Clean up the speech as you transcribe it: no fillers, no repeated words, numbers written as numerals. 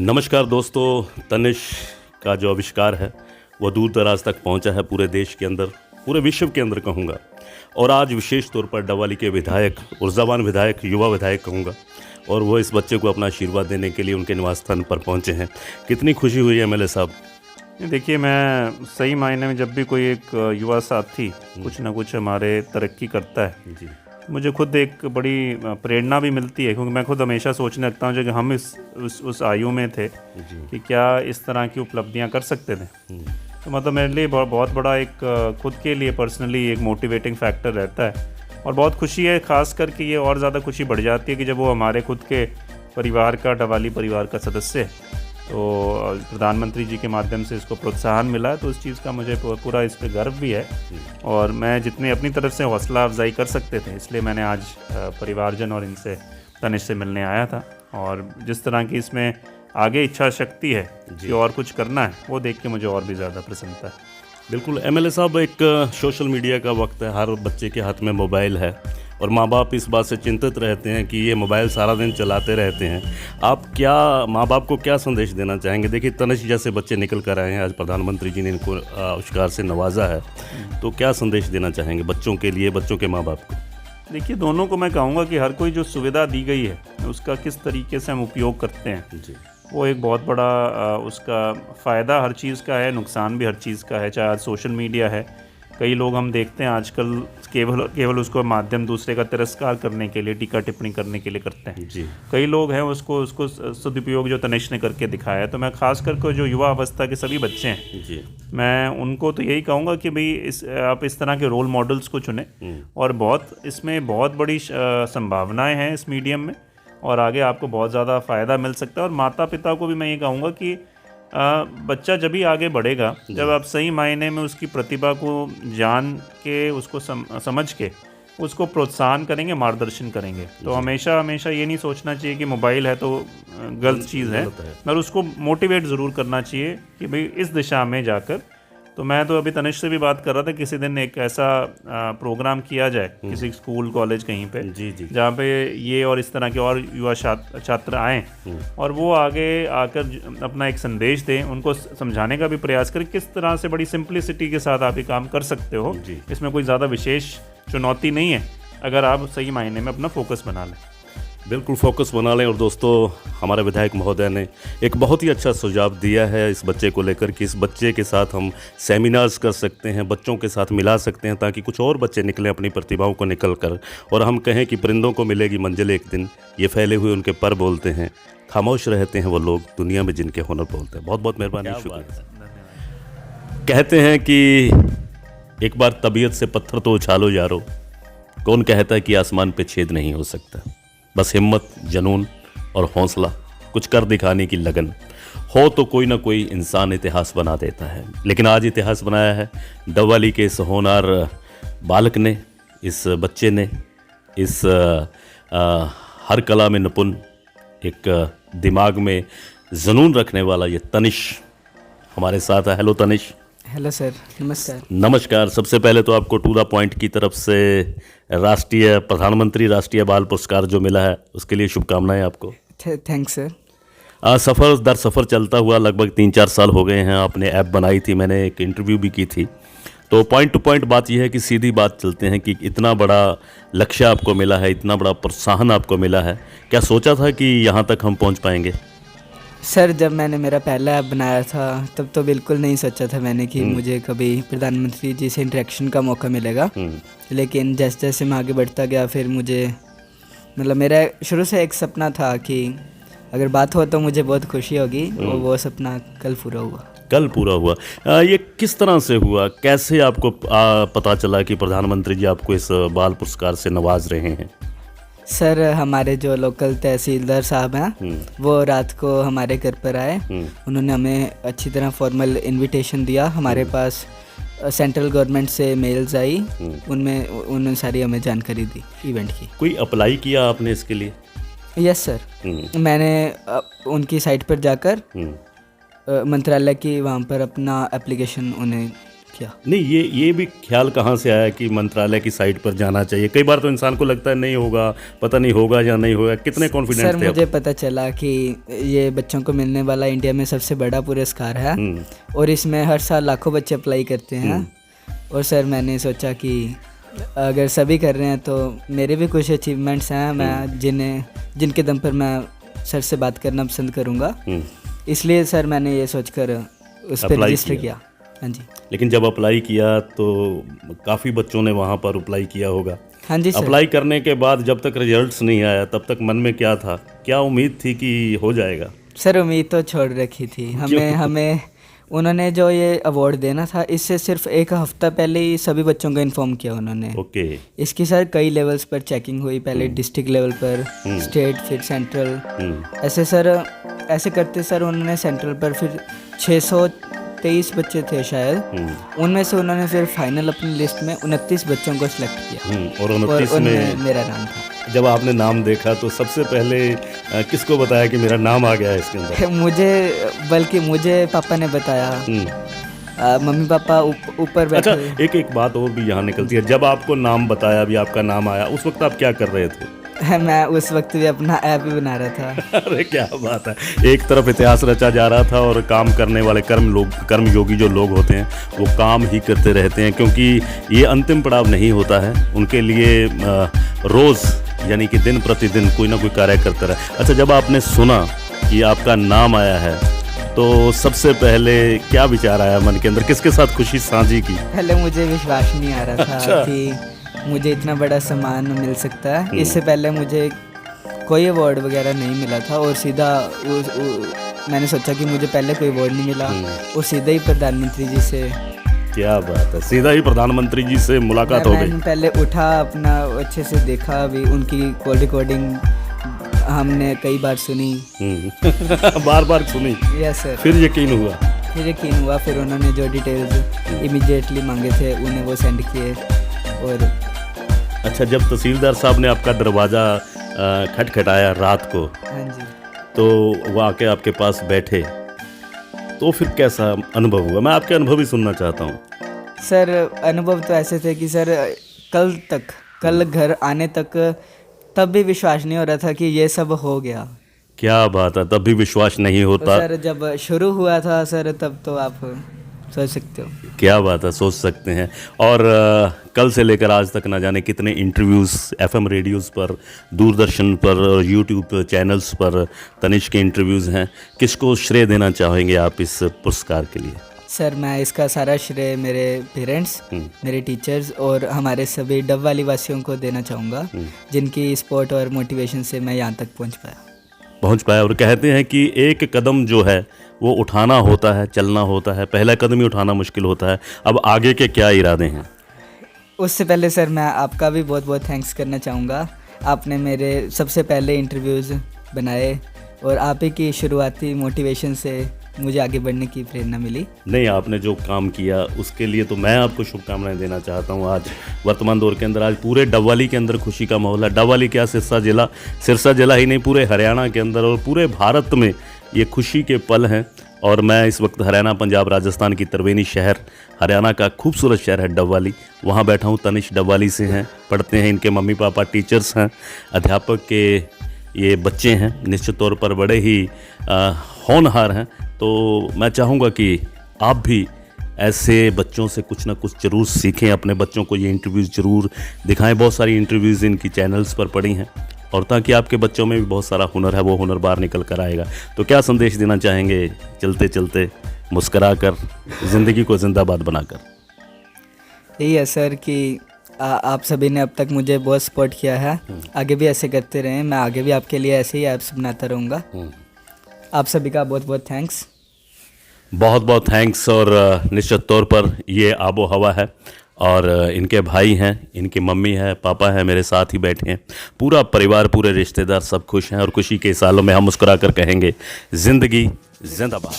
नमस्कार दोस्तों, तनिष का जो आविष्कार है वो दूर दराज तक पहुंचा है, पूरे देश के अंदर, पूरे विश्व के अंदर कहूँगा। और आज विशेष तौर पर डबवाली के विधायक, ऊर्जावान विधायक, युवा विधायक कहूँगा, और वो इस बच्चे को अपना आशीर्वाद देने के लिए उनके निवास स्थान पर पहुँचे हैं। कितनी खुशी हुई एमएलए साहब? देखिए, मैं सही मायने में जब भी कोई एक युवा साथी कुछ ना कुछ हमारे तरक्की करता है जी, मुझे खुद एक बड़ी प्रेरणा भी मिलती है, क्योंकि मैं खुद हमेशा सोचने लगता हूँ कि हम उस आयु में थे कि क्या इस तरह की उपलब्धियाँ कर सकते थे। तो मतलब मेरे लिए बहुत बड़ा एक खुद के लिए पर्सनली एक मोटिवेटिंग फैक्टर रहता है। और बहुत खुशी है, ख़ास करके ये और ज़्यादा खुशी बढ़ जाती है कि जब वो हमारे खुद के परिवार का, डबवाली परिवार का सदस्य है। तो प्रधानमंत्री जी के माध्यम से इसको प्रोत्साहन मिला है, तो उस चीज़ का मुझे पूरा इस पर गर्व भी है। और मैं जितने अपनी तरफ से हौसला अफजाई कर सकते थे, इसलिए मैंने आज परिवारजन और इनसे, तनिष से मिलने आया था। और जिस तरह की इसमें आगे इच्छा शक्ति है कि और कुछ करना है, वो देख के मुझे और भी ज़्यादा प्रसन्नता है। बिल्कुल एमएलए साहब, एक सोशल मीडिया का वक्त है, हर बच्चे के हाथ में मोबाइल है और माँ बाप इस बात से चिंतित रहते हैं कि ये मोबाइल सारा दिन चलाते रहते हैं। आप क्या माँ बाप को क्या संदेश देना चाहेंगे? देखिए, तनिष जैसे बच्चे निकल कर आए हैं, आज प्रधानमंत्री जी ने इनको आविष्कार से नवाजा है, तो क्या संदेश देना चाहेंगे बच्चों के लिए, बच्चों के माँ बाप को? देखिए, दोनों को मैं कहूँगा कि हर कोई जो सुविधा दी गई है उसका किस तरीके से हम उपयोग करते हैं जी, वो एक बहुत बड़ा उसका फ़ायदा हर चीज़ का है, नुकसान भी हर चीज़ का है। चाहे आज सोशल मीडिया है, कई लोग हम देखते हैं आजकल केवल उसको माध्यम दूसरे का तिरस्कार करने के लिए, टीका टिप्पणी करने के लिए करते हैं। जी, कई लोग हैं उसको सदुपयोग जो तनिष ने करके दिखाया है। तो मैं खास करके जो युवा अवस्था के सभी बच्चे हैं, जी, मैं उनको तो यही कहूँगा कि भाई आप इस तरह के रोल मॉडल्स को चुनें। और इसमें बहुत बड़ी संभावनाएँ हैं इस मीडियम में, और आगे आपको बहुत ज़्यादा फ़ायदा मिल सकता है। और माता पिता को भी मैं ये कहूँगा कि बच्चा जब भी आगे बढ़ेगा, जब आप सही मायने में उसकी प्रतिभा को जान के, उसको समझ के उसको प्रोत्साहन करेंगे, मार्गदर्शन करेंगे, तो हमेशा ये नहीं सोचना चाहिए कि मोबाइल है तो गलत चीज़ है, और उसको मोटिवेट ज़रूर करना चाहिए कि भाई इस दिशा में जाकर। तो मैं तो अभी तनिष से भी बात कर रहा था, किसी दिन एक ऐसा प्रोग्राम किया जाए किसी स्कूल कॉलेज कहीं पे, जी, जी, जहाँ पे ये और इस तरह के और युवा छात्र आएँ और वो आगे आकर अपना एक संदेश दें, उनको समझाने का भी प्रयास करें किस तरह से बड़ी सिंप्लिसिटी के साथ आप ये काम कर सकते हो। इसमें कोई ज़्यादा विशेष चुनौती नहीं है, अगर आप सही मायने में अपना फोकस बना लें। बिल्कुल फोकस बना लें। और दोस्तों, हमारे विधायक महोदय ने एक बहुत ही अच्छा सुझाव दिया है इस बच्चे को लेकर कि इस बच्चे के साथ हम सेमिनार्स कर सकते हैं, बच्चों के साथ मिला सकते हैं, ताकि कुछ और बच्चे निकलें अपनी प्रतिभाओं को निकल कर, और हम कहें कि परिंदों को मिलेगी मंजिल एक दिन, ये फैले हुए उनके पर बोलते हैं, खामोश रहते हैं वो लोग दुनिया में जिनके हुनर बोलते हैं। बहुत बहुत मेहरबानी, शुक्रिया। कहते हैं कि एक बार तबीयत से पत्थर तो उछालो यारो, कौन कहता है कि आसमान पे छेद नहीं हो सकता। बस हिम्मत, जुनून और हौसला, कुछ कर दिखाने की लगन हो तो कोई ना कोई इंसान इतिहास बना देता है। लेकिन आज इतिहास बनाया है डबवाली के इस होनहार बालक ने, इस बच्चे ने, इस हर कला में निपुण, एक दिमाग में जुनून रखने वाला ये तनिष हमारे साथ है। हेलो तनिष। हेलो सर, नमस्कार। नमस्कार। सबसे पहले तो आपको टू द पॉइंट की तरफ से प्रधानमंत्री राष्ट्रीय बाल पुरस्कार जो मिला है, उसके लिए शुभकामनाएं आपको। Thanks sir. सफ़र दर सफ़र चलता हुआ लगभग 3-4 साल हो गए हैं। आपने ऐप बनाई थी, मैंने एक इंटरव्यू भी की थी। तो पॉइंट टू पॉइंट बात यह है कि सीधी बात चलते हैं कि इतना बड़ा लक्ष्य आपको मिला है, इतना बड़ा प्रोत्साहन आपको मिला है, क्या सोचा था कि यहाँ तक हम पहुँच पाएंगे? सर, जब मैंने मेरा पहला ऐप बनाया था तब तो बिल्कुल नहीं सोचा था मैंने कि मुझे कभी प्रधानमंत्री जी से इंटरेक्शन का मौका मिलेगा। लेकिन जैसे जैसे मैं आगे बढ़ता गया, फिर मुझे मतलब मेरा शुरू से एक सपना था कि अगर बात हो तो मुझे बहुत खुशी होगी। वो सपना कल पूरा हुआ। ये किस तरह से हुआ? कैसे आपको पता चला कि प्रधानमंत्री जी आपको इस बाल पुरस्कार से नवाज रहे हैं? सर, हमारे जो लोकल तहसीलदार साहब हैं, वो रात को हमारे घर पर आए। उन्होंने हमें अच्छी तरह फॉर्मल इनविटेशन दिया। हमारे पास सेंट्रल गवर्नमेंट से मेल्स आई, उनमें उन्होंने सारी हमें जानकारी दी इवेंट की। कोई अप्लाई किया आपने इसके लिए? यस सर, मैंने उनकी साइट पर जाकर मंत्रालय की वहाँ पर अपना एप्लीकेशन उन्हें किया। नहीं, ये भी ख्याल कहाँ से आया कि मंत्रालय की साइट पर जाना चाहिए? कई बार तो इंसान को लगता है नहीं होगा, पता नहीं होगा या नहीं होगा। कितने सर कॉन्फिडेंट थे आप? मुझे पता चला कि ये बच्चों को मिलने वाला इंडिया में सबसे बड़ा पुरस्कार है और इसमें हर साल लाखों बच्चे अप्लाई करते हैं। और सर मैंने सोचा कि अगर सभी कर रहे हैं तो मेरे भी कुछ अचीवमेंट्स हैं मैं जिनके दम पर मैं सर से बात करना पसंद करूँगा। इसलिए सर मैंने ये सोचकर उस पर रजिस्टर किया। हाँ जी। लेकिन जब अप्लाई किया तो काफ़ी बच्चों ने वहाँ पर अप्लाई किया होगा। हाँ जी सर। अप्लाई करने के बाद जब तक रिजल्ट्स नहीं आया तब तक मन में क्या था? क्या उम्मीद थी कि हो जाएगा? सर उम्मीद तो छोड़ रखी थी। हमें उन्होंने जो ये अवार्ड देना था इससे सिर्फ एक हफ्ता पहले ही सभी बच्चों को इन्फॉर्म किया उन्होंने। ओके। इसकी सर कई लेवल्स पर चेकिंग हुई, पहले डिस्ट्रिक्ट लेवल पर, स्टेट, फिर सेंट्रल। ऐसे करते सर उन्होंने सेंट्रल पर फिर 623 बच्चे थे शायद, उनमें से उन्होंने फिर फाइनल अपनी लिस्ट में 29 बच्चों को सिलेक्ट किया और 29 में मेरा नाम था। जब आपने नाम देखा तो सबसे पहले किसको बताया कि मेरा नाम आ गया है इसके अंदर? मुझे पापा ने बताया। मम्मी पापा ऊपर बैठे। अच्छा, एक बात और भी यहाँ निकलती है। जब आपको नाम बताया, अभी आपका नाम आया, उस वक्त आप क्या कर रहे थे? मैं उस वक्त भी अपना ऐप ही बना रहा था। अरे क्या बात है! एक तरफ इतिहास रचा जा रहा था और काम करने वाले कर्मयोगी जो लोग होते हैं वो काम ही करते रहते हैं, क्योंकि ये अंतिम पड़ाव नहीं होता है उनके लिए। रोज़ यानी कि दिन प्रतिदिन कोई ना कोई कार्य करते रहे। अच्छा, जब आपने सुना कि आपका नाम आया है तो सबसे पहले क्या विचार आया मन के अंदर? किसके साथ खुशी साझी की? पहले मुझे विश्वास नहीं आ रहा था अच्छा। कि मुझे इतना बड़ा सम्मान मिल सकता है। इससे पहले मुझे कोई अवार्ड वगैरह नहीं मिला था और सीधा मैंने सोचा कि मुझे पहले कोई अवार्ड नहीं मिला और सीधा ही प्रधानमंत्री जी से। क्या बात है! सीधा ही प्रधानमंत्री जी से मुलाकात हो गई। पहले उठा, अपना अच्छे से देखा भी, उनकी कॉल रिकॉर्डिंग हमने कई बार सुनी। बार सुनी? Yes sir. फिर यकीन हुआ? फिर उन्होंने जो डिटेल्स इमीडिएटली मांगे थे उन्हें वो सेंड किए। और अच्छा, जब तहसीलदार साहब ने आपका दरवाज़ा खटखटाया रात को, हाँ जी, तो वो आके आपके पास बैठे, तो फिर कैसा अनुभव हुआ? मैं आपके अनुभव ही सुनना चाहता हूँ। सर अनुभव तो ऐसे थे कि सर कल घर आने तक तब भी विश्वास नहीं हो रहा था कि ये सब हो गया। क्या बात है! तब भी विश्वास नहीं होता? सर जब शुरू हुआ था सर तब तो आप सोच सकते हो। क्या बात है, सोच सकते हैं। और कल से लेकर आज तक ना जाने कितने इंटरव्यूज़ FM रेडियोज़ पर, दूरदर्शन पर और YouTube चैनल्स पर तनिष्क के इंटरव्यूज़ हैं। किसको श्रेय देना चाहेंगे आप इस पुरस्कार के लिए? सर मैं इसका सारा श्रेय मेरे पेरेंट्स, मेरे टीचर्स और हमारे सभी डबवाली वासियों को देना चाहूँगा, जिनकी सपोर्ट और मोटिवेशन से मैं यहाँ तक पहुँच पाया। और कहते हैं कि एक कदम जो है वो उठाना होता है, चलना होता है। पहला कदम ही उठाना मुश्किल होता है। अब आगे के क्या इरादे हैं? उससे पहले सर मैं आपका भी बहुत बहुत थैंक्स करना चाहूँगा। आपने मेरे सबसे पहले इंटरव्यूज़ बनाए और आप ही की शुरुआती मोटिवेशन से मुझे आगे बढ़ने की प्रेरणा मिली। नहीं, आपने जो काम किया उसके लिए तो मैं आपको शुभकामनाएं देना चाहता हूं। आज वर्तमान दौर के अंदर आज पूरे डबवाली के अंदर खुशी का माहौल है। डबवाली क्या, सिरसा जिला ही नहीं, पूरे हरियाणा के अंदर और पूरे भारत में ये खुशी के पल हैं। और मैं इस वक्त हरियाणा, पंजाब, राजस्थान की त्रिवेणी शहर, हरियाणा का खूबसूरत शहर है डबवाली, वहाँ बैठा हूँ। तनिष्क डबवाली से हैं, पढ़ते हैं, इनके मम्मी पापा टीचर्स हैं, अध्यापक के ये बच्चे हैं, निश्चित तौर पर बड़े ही होनहार हैं। तो मैं चाहूँगा कि आप भी ऐसे बच्चों से कुछ ना कुछ ज़रूर सीखें, अपने बच्चों को ये इंटरव्यूज़ ज़रूर दिखाएं। बहुत सारी इंटरव्यूज़ इनकी चैनल्स पर पड़ी हैं और ताकि आपके बच्चों में भी बहुत सारा हुनर है, वो हुनर बाहर निकल कर आएगा। तो क्या संदेश देना चाहेंगे चलते चलते, मुस्करा कर, ज़िंदगी को जिंदाबाद बनाकर? यही है सर कि आप सभी ने अब तक मुझे बहुत सपोर्ट किया है, आगे भी ऐसे करते रहें। मैं आगे भी आपके लिए ऐसे ही ऐप्स बनाता रहूँगा। आप सभी का बहुत बहुत थैंक्स। बहुत बहुत थैंक्स। और निश्चित तौर पर ये आबो हवा है और इनके भाई हैं, इनकी मम्मी है, पापा है, मेरे साथ ही बैठे हैं, पूरा परिवार, पूरे रिश्तेदार सब खुश हैं। और खुशी के सालों में हम मुस्कुरा कर कहेंगे ज़िंदगी जिंदाबाद।